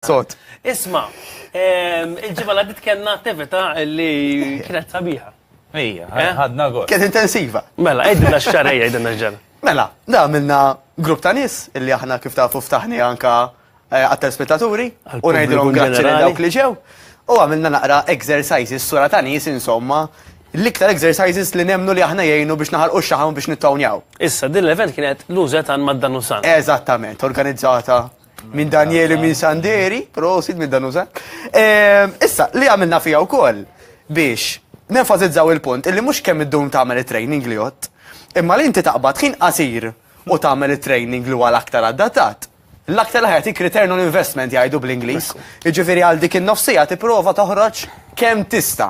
Sot. Isma, il-ġimma l-għaddit kena attività li kienet sabiħa. Ija, ħadna għor. Kienet intensiva. Mela, għajdinna x-xarajja, għajdinna x-ġara. Mela, da minna grupp ta' nis illi aħna kif tafu ftaħni anka għat-telspettaturi u ngħidilhom grazzi lil dawk li ġew. U għamilna naqra exercises sura ta' nies insomma l-iktar exercises li nemnu li aħna jgħinu biex naħarqu x-xaħam biex nittownjaw. Issa, din l-event kienet l-użet għan Maddanusan. Eżattament, organizzata minn Danieli minn Sanderi, prosid minn Danusan. Issa, li għamilna fija wkoll biex nenfasizzaw il-punt illi mhux kemm id-dum tagħmel it-training li jott, imma li inti taqbad ħin qasir u tagħmel it-training li huwa l-aktar adattat. L-aktar ħajtik return on investment jgħidu bl-Ingliż. Jiġifieri għal dik in-nofsija tipprova toħroġ kemm tista'.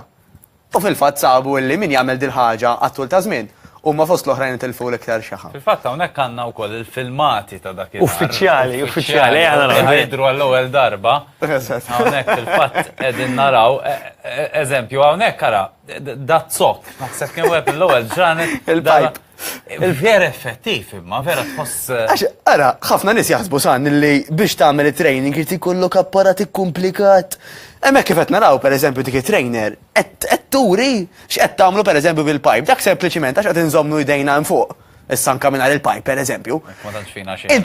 U fil-fatt sabu illi min jagħmel dil ħaġa għat-tul ta' żmien. U ma fost l-oħrajn tilfu l-iktar xaħam. Fil-fatt hawnhekk għandna wkoll il-filmati ta' dak il-nar. Uffiċjali, Ħajdru għall-ewwel darba. Hawnhekk fil-fatt qegħdin naraw eżempju hawnhekk ara dat-zokk. Naħseb kien web l-ewwel ġranet il-pipe. Il-vera effettiv imma vera tħoss. Ara, ħafna nies jaħsbu san li biex tagħmel it-training irid ikollok apparat ikkumplikat. Hemmhekk kif qed naraw pereżempju dik it-trainer qed turi x'qed tagħmlu pereżempju bil-pipe. Dak sempliċiment għax qed inżommnu jdejna hemm fuq. Issa anke mingħajr il-pipe pereżempju. Ma tantx fina xejn.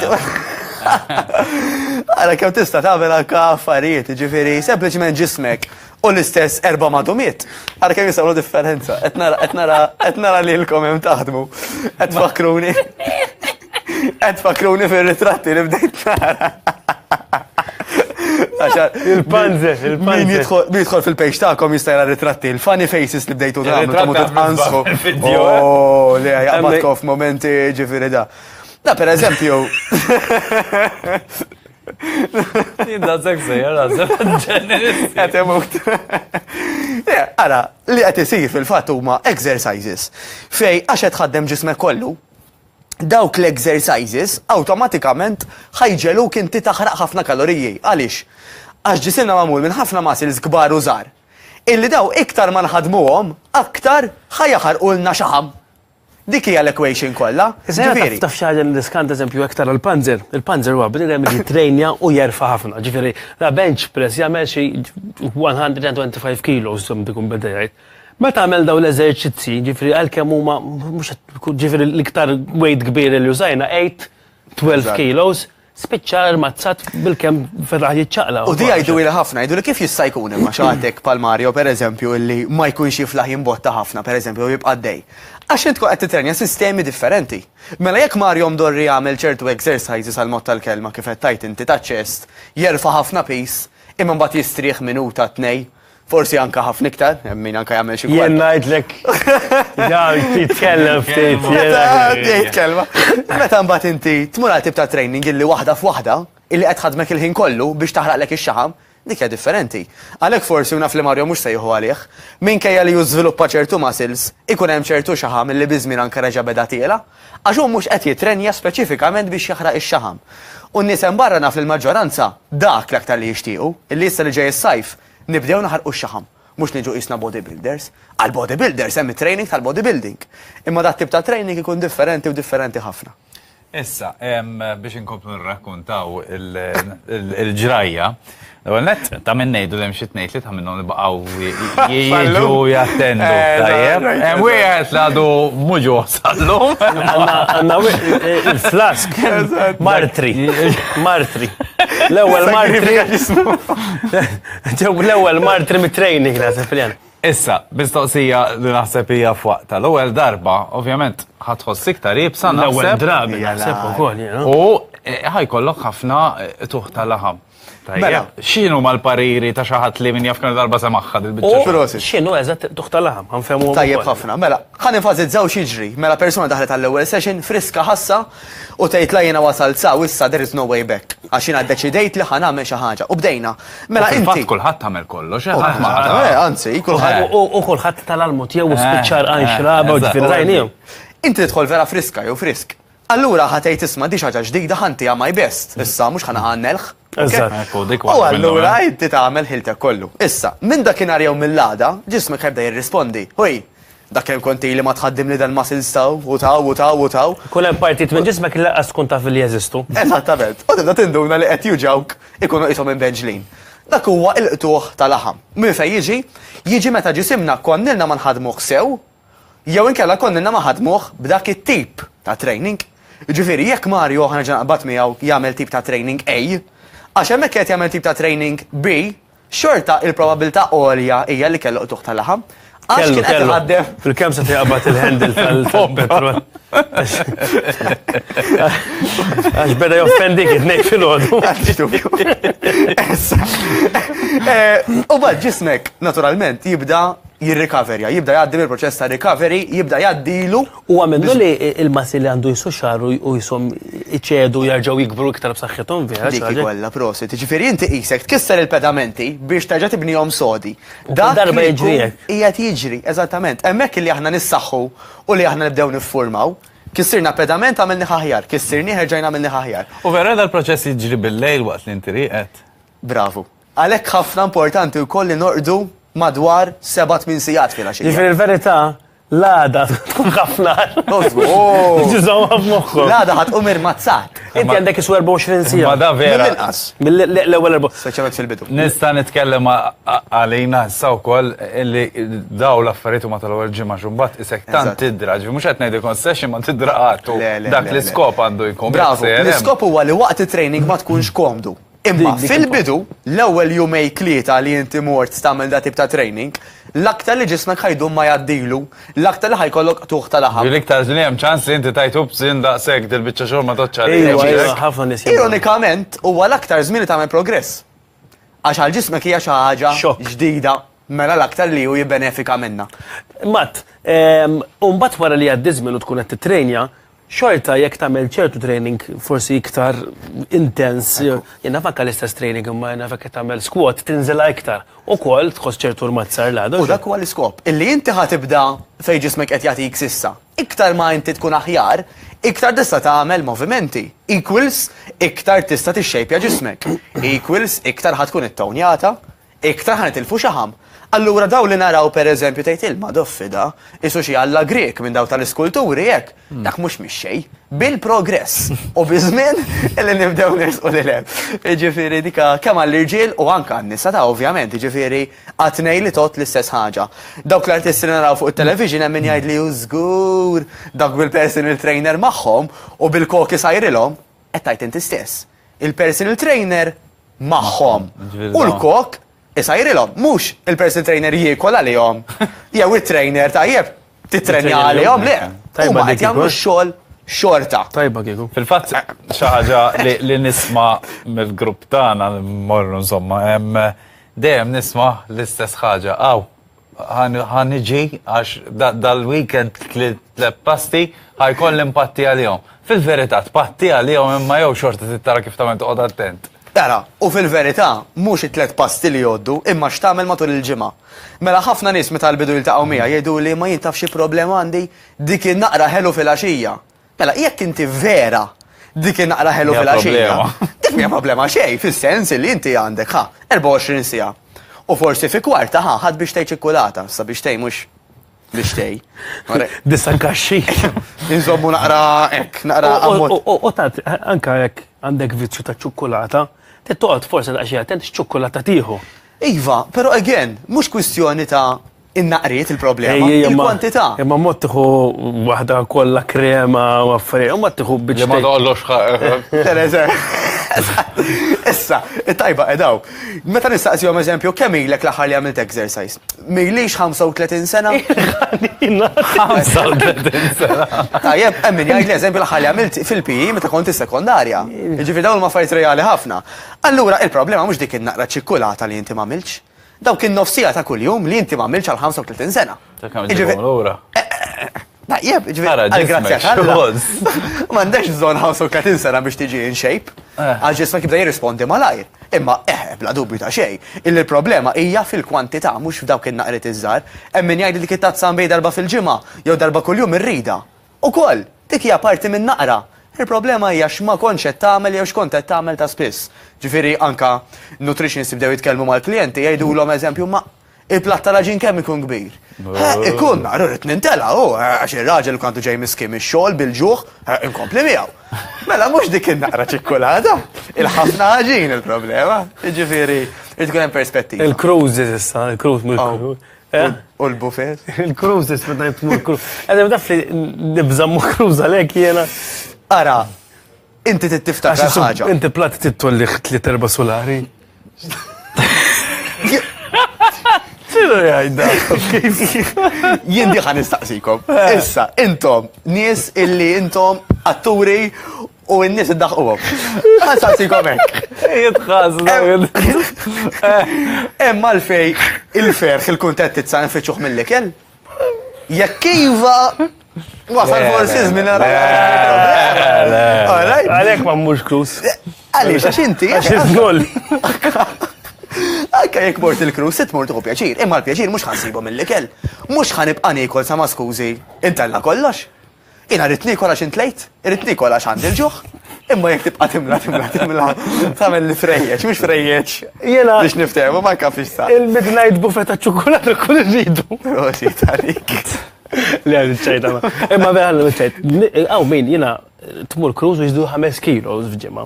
Ara kemm tista' tagħmel anke affarijiet, jiġifieri sempliċiment ġismek u l-istess erba' madumiet. Ara kemm jisawlu differenza. Qed nara lilkom hemm taħdmu. Qed fakruni fir-ritratti li bdejt nara. Il-panzer. Min jidħol fil-page ta'kom jista' jara ritratti, il-funny faces li bdejtu tagħmlu ta' tqansħu. Oh, li għabatkom f'momenti ġifieri da. Da pereżempju. Jidda seksejja, Qed imut. Ara, li qed isir fil-fatt huma exercises fej għax qed tħaddem ġismek kollu. Dawk l-exercises awtomatikament ħajġeluk inti taħraq ħafna kaloriji. Għaliex? Għax ġisilna magħmul minn ħafna muscles kbar u żgħar. Illi daw iktar ma nħadmuhom, aktar ħajjaħarqulna xaħam. Dik hija l-equation kollha. Ġifieri. Taf xi ħaġa l-diskant eżempju aktar għall-panzer. Il-panzer huwa bdejjem jitrejnja u jerfa' ħafna. Ġifieri, la bench press jagħmel xi 125 kilos bikun beda jgħid. Meta għamel daw l-eżerċizzi, ġifri għal-kem huma mhux ġifri l-iktar weight kbir li użajna 8-12 kilos, spiċċa armazzat bil-kem ferraħ jiċċaqla. U di għajdu ila ħafna, għajdu li kif jista' jkun imma xaħtek pal Mario pereżempju illi ma jkunx jiflaħ jimbotta ħafna pereżempju u jibqa' dej. Għax int tkun qed titrenja sistemi differenti. Mela jekk Mario mdorri jagħmel ċertu exercises għal mod tal-kelma kif qed tajt inti taċ-ċest, jerfa' ħafna peace, imma mbagħad jistrieħ minuta tnej. Forsi anka ħafna iktar, min anka jagħmel xi Jien ngħidlek. Titkellem ftit. Jitkellma. Meta mbagħad inti tmur għal tip ta' training illi waħda f'waħda, illi qed ħadmek il-ħin kollu biex taħraqlek ix-xaħam, dik hija differenti. Għalhekk forsi naf li Mario mhux se jieħu għalih, minkejja li jiżviluppa ċertu muscles, ikun hemm ċertu xaħam illi biżmien anke reġa' beda tiela, għax hu mhux qed jitrenja speċifikament biex jaħraq ix-xaħam. U n-nies hemm barra naf l-maġġoranza dak l-aktar li jixtiequ, illi issa li ġej is-sajf nibdew naħarqu x-xaħam, mhux niġu qisna bodybuilders. Għal bodybuilders hemm it-training tal-bodybuilding. Imma dat tip ta' training ikun differenti u differenti ħafna. Issa, biex inkomplu nirrakkuntaw il-ġrajja, l-ewwel nett ta' minn ngħidu li hemm xi tnejn li ta' minnhom li baqgħu jiġu jattendu. Tajjeb. Hemm wieħed li għadu mhux wasallu. Għandna il-flask. Martri. L-ewwel martri mit-training naħseb li għandna. Issa, mistoqsija li naħseb hija f'waqta. L-ewwel darba, ovvjament, ħadħoss iktar jibsa naħseb. L-ewwel drabi naħseb ukoll. U ħajkollok ħafna tuħ ta' laħam. Tajjeb, x'inhu mal-pariri ta' xi ħadd li min jaf kemm darba semaħħa dil-biċċa? X'inhu eżatt tuħ ta' laħam, ħanfehmu. Tajjeb ħafna. Mela, ħan enfasizzaw x'jiġri. Mela persuna daħlet għall-ewwel session friska ħassa u tgħid la jiena wasalt sa u issa there is no way back. Għax jiena ddeċidejt li ħan nagħmel xi ħaġa. U bdejna. Mela inti. Kulħadd tagħmel kollox, anzi, kulħadd. U kulħadd tal-almut jew spiċċar għanxraba u ġifieri rajnihom. Inti tidħol vera friska jew frisk. Allura ħatejt isma' di ħaġa ġdida ħanti my best. Issa mhux ħanaqannelħ. U allura inti tagħmel ħiltek kollu. Issa, minn dakinhar jew mill-għada, ġismek ħebda jirrispondi. Ħuj, dak hemm konti li ma tħaddim li dan muscles taw, u taw. Kull hemm partit minn ġismek li laqqas tkun taf li jeżistu. Eżattament. U tibda tinduna li qed juġawk ikunu qishom imbenġlin. Dak huwa il-qtuħ tal-laħam. Min fejn jiġi meta ġisimna konnilna ma nħadmuh sew, jew inkella konnilna ma ħadmuh b'dak it-tip ta' training. Ġifieri jekk Mario ħana naqbad miegħu jagħmel tip ta' training A, għax hemmhekk qed jagħmel tip ta' training B, xorta il-probabilità għolja hija li kellu qtuħ tal-laħam. Għax kien qed iħaddem. Fil-kem se tiqbad il-handle tal-petrol. Għax beda joffendik id-nek fil-ħodu. U bad ġismek, naturalment, jibda jirrikaverja, jibda jaddim il-proċess ta' recovery, jibda jaddilu. U għamennu li il-massi li għandu jisu xarru u jisom iċedu jarġaw jikbru iktar b'saħħithom vera. Dik kollha prosit. Ġifieri inti qisek tkisser il-pedamenti biex terġa' tibnihom sodi. Darba jiġri hekk. Hija jiġri, eżattament. Hemmhekk li aħna nissaħħu u li aħna nibdew niffurmaw. Kissirna pedament għamilni ħaħjar, kissirni ħerġajna għamilni ħaħjar. U vera dal-proċess jiġri bil-lejl waqt li inti riqet. Bravu. Għalhekk ħafna importanti wkoll li norqdu madwar 7-8 sigħat fil-għaxija. Ġifieri il-verità, l-għada tkun ħafna. Ġiżawha f'moħħok. L-għada ħatqum irmazzat. Inti għandek isu 24 sija. Ma da vera. Mill-inqas. Mill-ewwel erba'. Speċjalment fil-bidu. Nista' nitkellem għalina issa wkoll illi daw l-affarijiet huma tal-ewwel ġimgħa xumbat isek tant tidra, ġifi mhux qed ngħidu concession ma tidra qatt. Dak l-iskop għandu jkun. Bravo, l-iskop huwa li waqt it-training ma tkunx komdu. Imma fil-bidu, l-ewwel jumej tlieta li inti mort tagħmel da tip ta' training, l-aktar li ġismek ħajdu ma jaddilu, l-aktar li ħajkollok tuħ tal-laħam. Bil-iktar li hemm ċans li inti tajtu b'żin daqshekk dil-biċċa xogħol ma toċċa. Ħafna nies. Ironikament, huwa l-aktar żmien li tagħmel progress. Għax għal ġismek hija xi ħaġa ġdida, mela l-aktar li hu jibbenefika minnha. Matt, u mbagħad wara li għaddi żmien u tkun qed titrejnja, xorta jekk tagħmel ċertu training forsi iktar intens, jenna fakka l-istess training imma jenna fakka tagħmel squat tinżilha iktar. Ukoll tħoss ċertu rmazzar l-għadu. U dak huwa l-iskop. Illi inti ħatibda fejn ġismek qed jagħtik sissa. Iktar ma inti tkun aħjar, iktar tista' tagħmel movimenti. Equals iktar tista' tixxejpja ġismek. Equals iktar ħatkun ittonjata, iktar ħanitilfu xaħam. Allura daw li naraw pereżempju tgħid ilma doffida, isu xi Alla Grek minn daw tal-iskulturi hekk, dak mhux mixxej, bil-progress. U biżmien illi nibdew nersqu lil hemm. Jiġifieri dika kemm għall-irġiel u anke għan-nisa ta' ovvjament, jiġifieri għatnej li tot l-istess ħaġa. Dawk l-artisti li naraw fuq it-television hemm min jgħid li hu żgur dak bil-personal trainer magħhom u bil-koki sajrilhom qed tgħid inti stess. Il-personal trainer magħhom. U l-kok isajrilhom, mhux il-personal trainer jiekol għalihom. Jew it-trainer tajjeb titrenja għalihom le. Huma qed jagħmlu x-xogħol xorta. Tajba kieku. Fil-fatt xi ħaġa li nisma' mill-grupp tagħna mmorru insomma, dejjem nisma' l-istess ħaġa. Ħaniġi għax dal-weekend tliet pasti ħajkoll l-impatti għalihom. Fil-verità tpatti għalihom imma jew xorta tittara kif tagħmel toqgħod attent. Tara, u fil-verità, mhux it-tlet pasti li joddu, imma x'tagħmel matul il-ġimgħa. Mela ħafna nies meta l-bidu jiltaqgħu miegħi jgħidu li ma jintaf xi problema għandi dik in-naqra ħelu fil-għaxija. Mela jekk inti vera dik in-naqra ħelu fil-għaxija. Dik mija problema xejn, fis-sens li inti għandek 24 siegħa. U forsi fi kwarta ħadd biex tgħid ċikkulata, sa biex tgħid mhux biex tgħid. Disa kaxxi. Inżommu naqra hekk, naqra ammont. U tat anke jekk għandek vizzju ta' ċokkolata, toqgħod forsi daqsxejn attent x'ċokkolata tieħu. Iva, però again, mhux kwistjoni ta' innaqriet il-problema, il-kwantità. Imma mod tieħu waħda kollha krema u affarijiet, u ma tieħu biex. Li ma doqgħodx Issa, it-tajba edaw. Meta nistaqsihom eżempju, kemm ilek l-aħħar li għamilt exercise? Milix 35 sena? 35 sena. Tajjeb, min jgħid li eżempju l-aħħar li għamilt fil-PE meta kont is-sekondarja. Ġifieri dawn ma fajt reali ħafna. Allura il-problema mhux dik in-naqra ċikkulata li inti m'għamilx. Dawk in-nofsija ta' kuljum li inti m'għamilx għal 35 sena. Tajjeb, għal-grazzja tal-għoz. M'għandekx bżonn 35 sena biex tiġi in shape. Għal-ġismek jibda jirrispondi malajr. Imma bla dubju ta' xejn. Il-problema hija fil-kwantità mhux f'dawk in-naqret iż-żgħar. Hemm min jgħid li kittat sambej darba fil-ġimgħa jew darba kuljum irrida. Ukoll, dik hija parti minn naqra. Il-problema hija x'ma kontx qed tagħmel jew x'kont qed tagħmel ta' spiss. Ġifieri anka nutritionists jibdew jitkellmu mal-klijenti jgħidulhom eżempju ma Il-platt tal-ġin kemm ikun kbir. Ikun naru rrit nintela, għax il-raġel kantu ġej miskim ix-xogħol bil-ġuħ, inkompli miegħu. Mela mhux dik in-naqra ċikkulata, il-ħafna ħaġin il-problema. Jiġifieri, irid tkun hemm perspettiva. Il-cruises issa, il-cruise mhux U l-buffet? Il-cruises, meta jtmur cruise. Għadem taf li nibżammu cruise għalek jena. Ara, inti tittiftakar ħaġa. Inti platt titolli 3-4 solari. Sinu jgħajda. Jien diħan nistaqsikom. Issa, intom, nies illi intom atturi u n-nies id-daħquhom. Għastaqsikom hekk. Jitħaz, Emma l-fej il-ferħ il-kuntet titsan fiċuħ mill-ikel? Jekk iva, wasal forsi żmien Għalek ma mhux krus. Għaliex għax inti. Għax nolli. Anka jekk mort il-krus, sitt mort uħu pjaċir, imma l-pjaċir mhux ħansibu mill-ikel. Mhux ħanibqa' niekol sama skużi, intella kollox. Jina rrit nikol għax intlejt, rrit nikol għax għandi l-ġuħ. Imma jek tibqa timla, tamel li frejjeċ, mux frejjeċ. Jena. Biex niftemu, ma nkafix sa. Il-midnight buffet ta' ċokolata kull rridu. Rosi, tarik. Le għan ċajt għama. Imma beħan ċajt. Għaw min, jena tmur cruise u jizdu 5 kilos fġemma.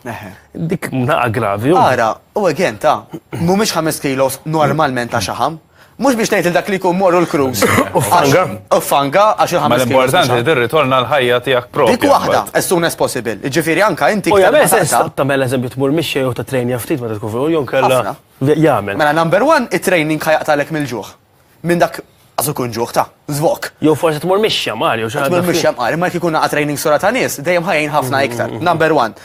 Dik naqa gravi. Ara, u għen ta' mumiex 5 kilos normalment ta' xaħam. Mux biex nejt il-dak li kun morru l-cruise. Uffanga. Uffanga, għax il-5 kilos. Ma l-importanti tirritorna l-ħajja tijak propju. Dik wahda, as soon as possible. Ġifiri anka inti. U jgħamil sens ta' mela eżempju tmur miexja jew ta' trejnja ftit ma ta' tkun fuq jon kella. Jgħamil. Mela number 1, it-training ħajaqtalek mill-ġuħ. Minn dak għazu kun ġuħ ta' zvok. Jew forse tmur miexja Mario. Tmur miexja Mario, ma jkun għa training sura ta' nies, dejjem ħajjin ħafna iktar. Number 1.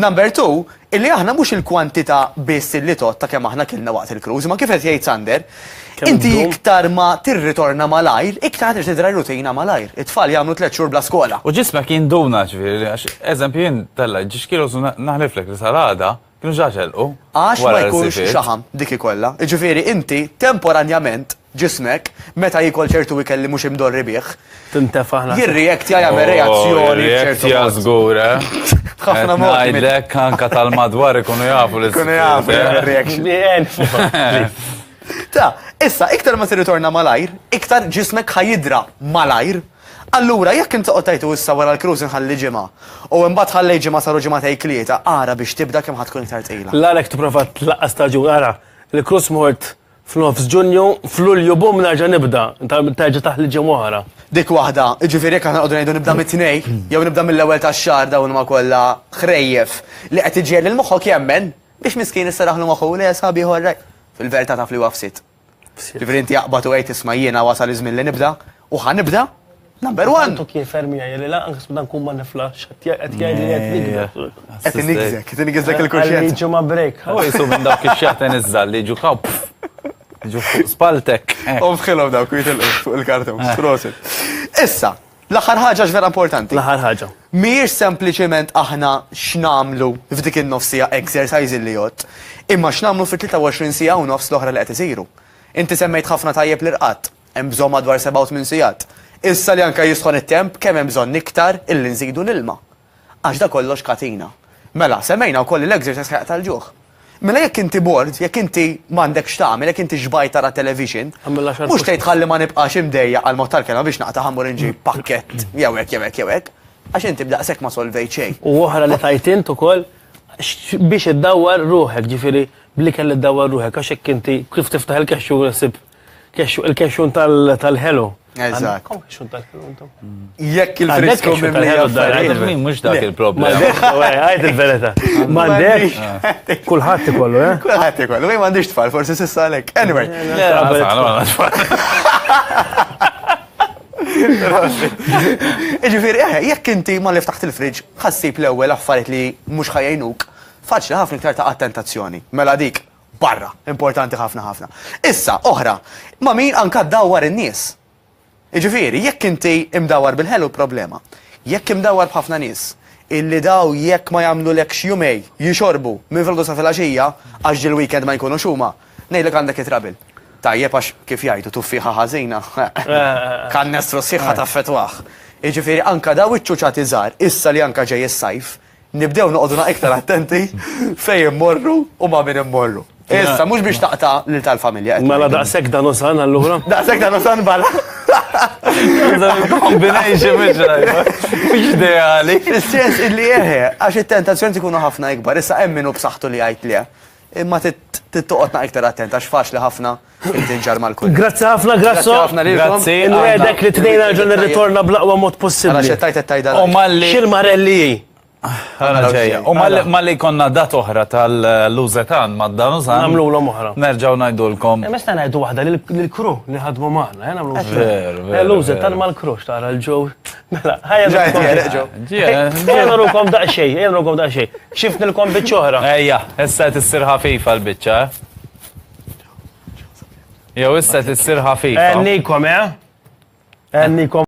Number 2, illi aħna mhux il-kwantità biss illi tot ta' kemm aħna kilna waqt il-cruise, ma kif qed jgħid Sander, inti iktar ma tirritorna malajr, iktar tidra rutina malajr. It-tfal jagħmlu 3 xhur bla skola. U ġismek jinduna ġifieri, għax eżempju jien tella ġiex kilos naħliflek li salada, kienu ġaġelqu. Għax ma jkunx xaħam dik ikollha. Ġifieri inti temporanjament ġismek meta jikol ċertu ikel li mhux imdorri bih. Tintefaħna. Jirreaktja jagħmel reazzjoni ċertu. Ja żgur, ħafna mod. Ngħidlek anka tal-madwar ikunu jafu li Ikunu jafu reaction. Ta' issa iktar ma tirritorna malajr, iktar ġismek ħajidra malajr. Allura jekk inti qotajtu issa wara l-cruise inħalli ġimgħa u mbagħad ħallej ġimgħa saru ġimgħatej klieta, ara biex tibda kemm ħadd tkun iktar tqila. L-għalek tipprova tlaqqas staġun, ara, il-cruise mort fl-nofs Ġunju, fl-Lulju bum nerġa' nibda, terġa' taħli ġimgħa oħra. Dik waħda, ġifieri jekk aħna qogħdu ngħidu nibda mit-tnej, jew nibda mill-ewwel tax-xahar dawn ma kollha ħrejjef li qed iġiel lil moħħok jemmen biex miskien issaraħlu moħħu li sabi ħorrej. Fil-verità taf li huwa fsit. Ġifieri inti jaqbad u għid isma' jiena wasal iż-żmien li nibda u ħanibda. Number 1. Tantu kien fermi għajli la, anka smudan kun ma niflax, għet jgħajli għet Qed inigżek il-kuxjent. Għalli ġumma break. U jisu minn dawk ix-xjaħten iż-żal li ġukaw. Ġu spaltek. Fħilhom dawk fuq il-karton. Prosit. Issa, l-aħħar ħaġa vera importanti. L-aħħar ħaġa. Mhijiex sempliċement aħna x'namlu f'dik in-nofsija exercise li jgħod, imma x'namlu fit-23 sija u nofs l-oħra li qed isiru. Inti semmejt ħafna tajjeb l-irqat, hemm bżonn madwar 7-8 sigħat. Issa li anka jisħon it-temp kemm hemm bżonn iktar illi nżidu l-ilma. Għax da kollox katina. Mela, semmejna wkoll l-exercise ħajq tal-ġuħ. Mela jekk inti bored, jekk inti m'għandekx tagħmel, jekk inti xbajt tara television, mhux tgħid ħalli ma nibqax imdejjaq għal mod tal-kelma biex naqta' ħammur inġib pakkett jew hekk. Għax inti b'daqshekk ma solvejt xejn. U oħra li tajt int ukoll biex iddawwar ruħek, ġifieri bli kelli iddawwar ruħek għax hekk inti kif tiftaħ il-kexxu sib il-kexxun tal-ħelu. Eżatt. Kom kexxun tal-ħelu intom? Jekk il-frisko minn mhux dak il-problema. Għajt il-verita. M'għandek kulħadd ikollu, Kulħadd ikollu, ma m'għandix tfal, forsi s'issa għalhekk. Anyway. Ġifieri, jekk inti ma li ftaħt il-friġġ ħassib l-ewwel affarijiet li mhux ħajjejnuk, faċli ħafna iktar ta' tentazzjoni. Mela dik barra, importanti ħafna. Issa, oħra, ma' min anka ddawwar in-nies. Ġifieri, jekk inti imdawwar bil-ħelu problema. Jekk imdawwar b'ħafna nies, illi daw jekk ma jagħmlulek x'jumej jixorbu minn filgħodu sa filgħaxija għax ġil-weekend ma jkunux huma, ngħidlek għandek itrabil. Tajjeb għax kif jgħidu tuffiħa ħażina. Kan nestru sħiħħa taffetwaħ. Ġifieri anka daw iċ-ċuċati żgħar, issa li anka ġej is-sajf, nibdew noqogħdu iktar attenti fejn immorru u ma' min immorru. Issa, mhux biex taqta' lil tal-familja. Mela daqshekk dan usan allura. Daqshekk dan usan bala. Combination bil-ġrajja. Mhux ideali. Is-sens illi għax it-tentazzjoni tkunu ħafna ikbar, issa hemm minnu b'saħħtu li jgħid le. Imma tittoqgħodna iktar attent għax faċli ħafna tinġar mal-kull. Grazzi ħafna, Grasso. Grazzi. Inwedek li tnejn ġol nirritorna bl-aqwa mod Għala possibbli. xettajt it-tajda. U malli. Xil-marelli. Għana ġeja. U malli konna dat oħra tal-lużetan ma' danużan. Namlu l-oħra. Nerġaw najdulkom. Mesta ngħidu waħda lill-kru li ħadmu maħna. Ver. L-użetan mal-kru xtara l-ġew. Mela, Ġajt jeraq ġew. Jgħanurukom daqxej. Xifnilkom biċċoħra. Ejja, issa tissir ħafifa l-bicċa. Jew issa tissir ħafifa. Ennikom, Ennikom.